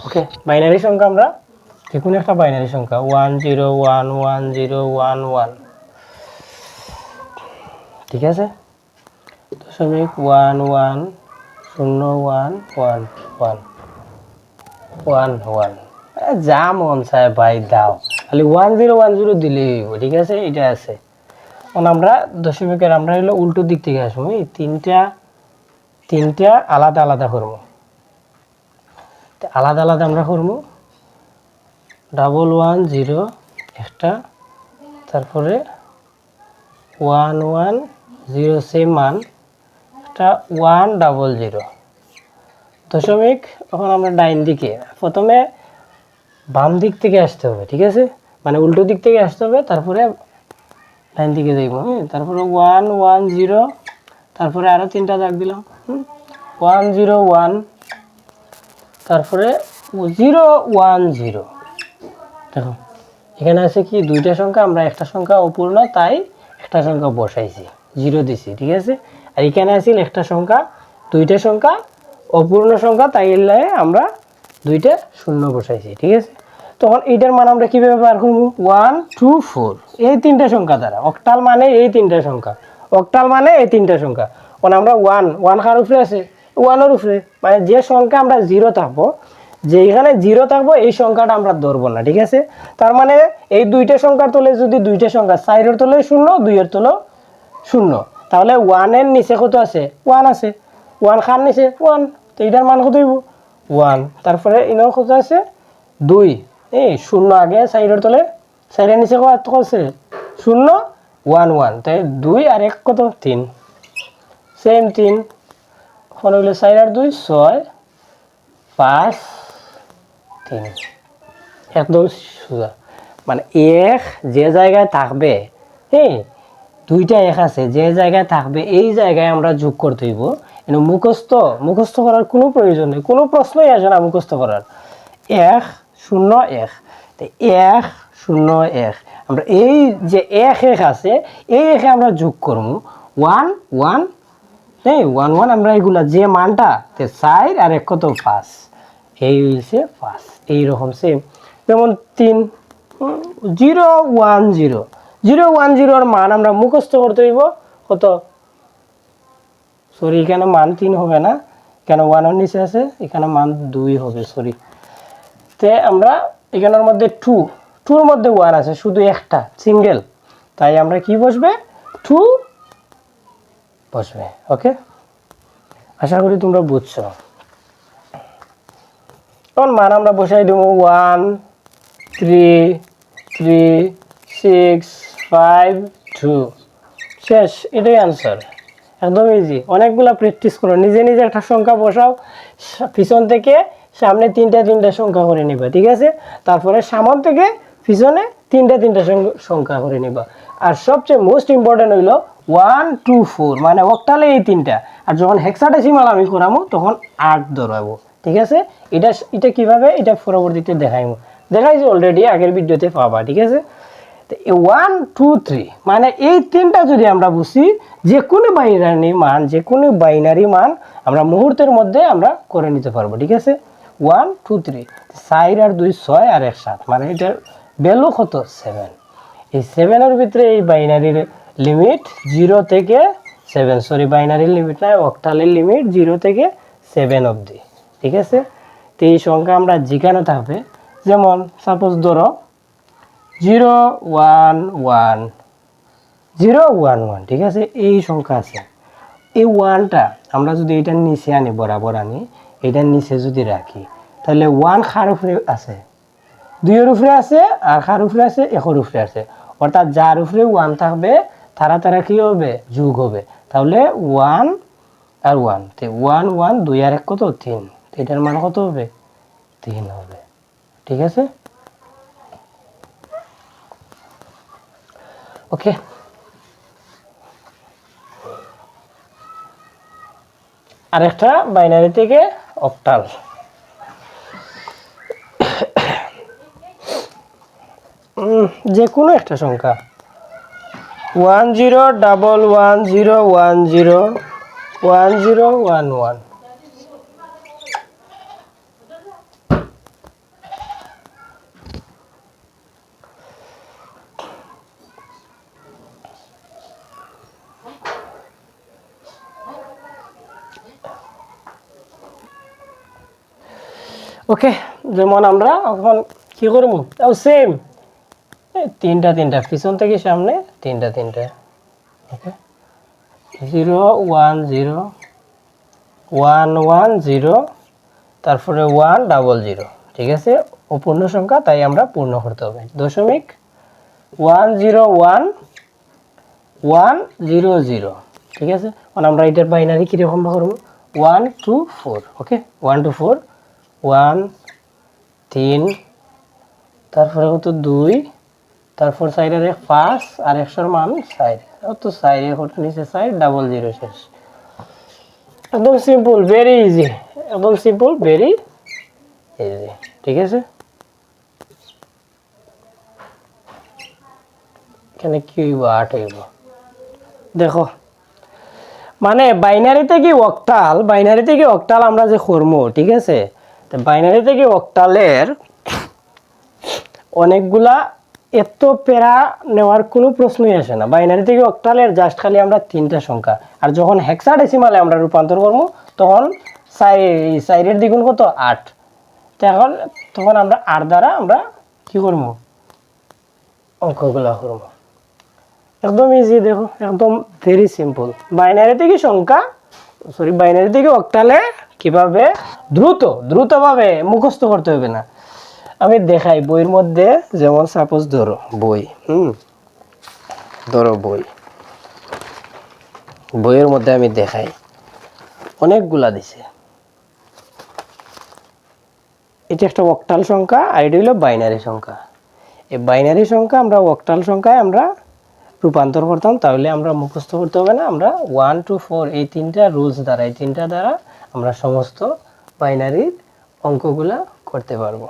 ওকে, binary সংখ্যা আমরা যে কোনো একটা বাইনারি সংখ্যা 1011011, ঠিক আছে, 0.11011111 যা মন চায় ভাই দাও, খালি 1010 দিলেই হইব, ঠিক আছে। এটা আছে। এখন আমরা দশমিকের আমরা হলো উল্টো দিক থেকে আসবো, এই তিনটা আলাদা আলাদা করবো, আলাদা আলাদা আমরা করবো। 110 একটা, তারপরে 110 সেম মান একটা 100 দশমিক। এখন আমরা ডাইন দিকে প্রথমে বাম দিক থেকে আসতে হবে, ঠিক আছে, মানে উল্টো দিক থেকে আসতে হবে, তারপরে ডাইন দিকে দেখবো। তারপরে 110, তারপরে আরো তিনটা দাগ দিলাম, 101, তারপরে 010। দেখো এখানে আছে কি দুইটা সংখ্যা, আমরা একটা সংখ্যা অপূর্ণ তাই একটা সংখ্যা বসাইছি, 0 দিছি, ঠিক আছে। আর এখানে আছে একটা সংখ্যা, দুইটা সংখ্যা অপূর্ণ সংখ্যা তাই আমরা দুইটা শূন্য বসাইছি, ঠিক আছে। তখন এইটার মান আমরা কিভাবে বার করব? 1 2 4 এই তিনটা সংখ্যা দ্বারা। অক্টাল মানে এই তিনটা সংখ্যা, অক্টাল মানে এই তিনটা সংখ্যা। কারণ আমরা 1 কার উপরে আছে? 1 এর উপরে, মানে যে সংখ্যা আমরা 0 থাকবো, যেখানে 0 থাকবো এই সংখ্যাটা আমরা ধরবো না, ঠিক আছে। তার মানে এই দুইটা সংখ্যার তলে যদি দুইটা সংখ্যা 4 এর তলে 0, 2 এর তলে 0, তাহলে 1 এর নিচে কত আছে? 1 আছে। 1 খার নিচে 1, তো এটার মান কত হইব? 1। তারপরে ইনার কত আছে? 2। এই 0 আগে 4 এর তলে, 4 এর নিচে কত আছে? 0 1 1, তাই 2 আর 1 কত? 3, সেম 3। এখন হইলো 4 আর 2 6 5 3, একদম সোজা। মানে এক যে জায়গায় থাকবে, হ্যাঁ দুইটা এক আছে, যে জায়গায় থাকবে এই জায়গায় আমরা যোগ করতে হইব। মুখস্থ করার কোনো প্রয়োজন নেই, কোনো প্রশ্নই আসে না মুখস্থ করার। 1 0 1, 1 0 1, আমরা এই যে 1 1 আছে এই একে আমরা যোগ করবো 1 1, এই 1 1 আমরা এগুলা যে মানটা 4 আর 1 কত? 5, এই হচ্ছে 5। এইরকম সেম যেমন 3 0 1 0, 0 1 0 এর মান আমরা মুখস্থ করতে হইব কত? সরি এখানে মান 3 হবে না, কেন 1 এর নিচে আছে, এখানে মান 2 হবে, সরি। তে আমরা এখানের মধ্যে 2 এর মধ্যে 1 আছে, শুধু একটা সিঙ্গেল, তাই আমরা কি বসবে? 2 বসবে। ওকে, আশা করি তোমরা বুঝছো। তখন মান আমরা বসাই দেব 1 3 3 6 5 2, শেষ। এটাই আনসার, একদম ইজি। অনেকগুলা প্র্যাকটিস করো, নিজে নিজে একটা সংখ্যা বসাও, পিছন থেকে সামনে তিনটা সংখ্যা করে নিবা, ঠিক আছে। তারপরে সামনে থেকে পিছনে তিনটা সংখ্যা করে নিবা। আর সবচেয়ে মোস্ট ইম্পর্টেন্ট হইলো 1 2 4, মানে অক্টালে এই তিনটা। আর যখন হেক্সাডেসিমাল আমি করামো তখন 8 ধরাবো, ঠিক আছে। এটা কিভাবে, এটা পরবর্তীতে দেখাইছি অলরেডি, আগের ভিডিওতে পাবা, ঠিক আছে। 1 2 3 মানে এই তিনটা যদি আমরা বুঝি, যে কোনো বাইনারি মান আমরা মুহূর্তের মধ্যে আমরা করে নিতে পারবো, ঠিক আছে। 1 2 3, 4 আর 2 6 আর 1 7, মানে এটার ভ্যালু কত? 7। এই 7 এর ভিতরে এই বাইনারির লিমিট 0 থেকে 7, সরি বাইনারির লিমিট না, অক্টালের লিমিট 0 থেকে 7 অবধি, ঠিক আছে। তো এই সংখ্যা আমরা যেখানে থাকবে, যেমন সাপোজ ধরো 0 1 1 0 1 1, ঠিক আছে, এই সংখ্যা আছে। এই 1টা আমরা যদি এটার নিচে আনি, বরাবর আনি, এটার নিচে যদি রাখি, তাহলে 1 কার উপরে আছে? 2 এর উপরে আছে, আর কার উপরে আছে? 1 এর উপরে আছে। অর্থাৎ যার উপরে 1 থাকবে তারা কি হবে? যোগ হবে। তাহলে 1 আর 1, 1 1 2 আর 1 কত? 3, এটার মান কত হবে? 3 হবে, ঠিক আছে। ওকে, আরেকটা বাইনারি থেকে অক্টাল। যে কোনো একটা সংখ্যা 1 0 1 1 0 1 0 1 0 1 1, ওকে, যেমন আমরা এখন কি করবো, সেম তিনটা তিনটা পিছন থেকে সামনে তিনটা তিনটা। ওকে, 0 1 0 1 1 0, তারপরে 1 ডাবল 0। ঠিক আছে, অপূর্ণ সংখ্যা, তাই আমরা পূর্ণ করতে হবে। 0.101 1 0 0। ঠিক আছে, মানে আমরা এটার বাইনারি কীরকম করব, 1 2 4। ওকে, 1 2 4, 1 3, তারপরে কত 2, তারপর সাইডের 5 আর 100 মান সাইড, তো সাইডে কত নিচে সাইড ডাবল 0 শেষ। একদম সিম্পল, ভেরি ইজি, একদম সিম্পল, ভেরি ইজি। ঠিক আছে, এখানে কি হইব, 8 হইব। দেখো, মানে বাইনারি থেকে অক্টাল, বাইনারি থেকে অক্টাল আমরা যে করবো, ঠিক আছে, তো বাইনারি থেকে অক্টালের অনেকগুলা, এত প্যারা নেওয়ার কোনো প্রশ্নই আসে না। বাইনারি থেকে অক্টালের জাস্ট খালি আমরা তিনটা সংখ্যা, আর যখন হেক্সাডেসিমালে আমরা রূপান্তর করবো তখন সাইডের দ্বিগুণ কত, 8। তখন আমরা 8 দ্বারা আমরা কি করবো, অঙ্কগুলা করবো। একদম ইজি, দেখো একদম ভেরি সিম্পল। বাইনারি থেকে সংখ্যা, বাইনারি থেকে অক্টালে কিভাবে দ্রুতভাবে মুখস্থ করতে হবে না, আমি দেখাই বইয়ের মধ্যে। যেমন সাপোজ ধরো বই, ধরো বইয়ের মধ্যে আমি দেখাই, অনেকগুলা দিছে। এটা একটা অক্টাল সংখ্যা, আর এটা হলো বাইনারি সংখ্যা। এই বাইনারি সংখ্যা আমরা অক্টাল সংখ্যায় আমরা রূপান্তর করতাম, তাহলে আমরা মুখস্থ করতে হবে না। আমরা 1 2 4 এই তিনটা রুলস দ্বারা, এই তিনটা দ্বারা আমরা সমস্ত বাইনারির অঙ্কগুলা করতে পারবো।